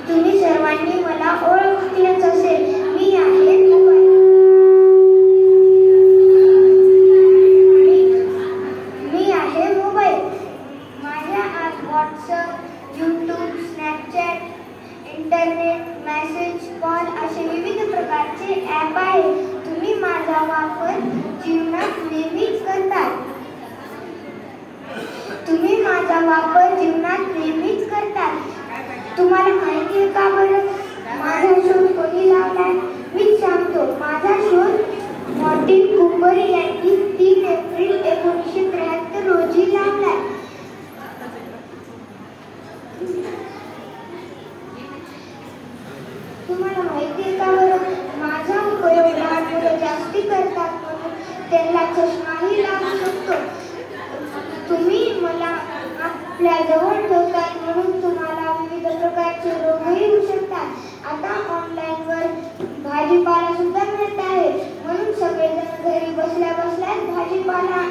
तुम्ही सर्वांनी मला ओळखलेच असेल. मी आहे मोबाईल. माझ्या आज WhatsApp, YouTube, Snapchat, internet, message, call असे विविध प्रकारचे ॲप आहे. तुम्ही माझा वापर जीवनात नेहमीच करतात. तुम्हाला माहिती आहे का बरं माझा शोध कोणी लावलाय? मी सांगतो. माझा शोध मार्टिन कूपर यांनी 3 एप्रिल 1973 रोजी लावलाय. तुम्हाला माहिती आहे का बरं माझा उपयोग लहान मुलं जास्ती करतात म्हणून त्यांना चष्माही लागू शकतो. तुम्ही मला आपल्या जवळ ठेवतात म्हणून तुम्हाला विविध प्रकारचे रोगही होऊ शकतात. आता ऑनलाईनवर भाजीपाला सुद्धा मिळत आहे म्हणून सगळेजण घरी बसल्या बसल्याच भाजीपाला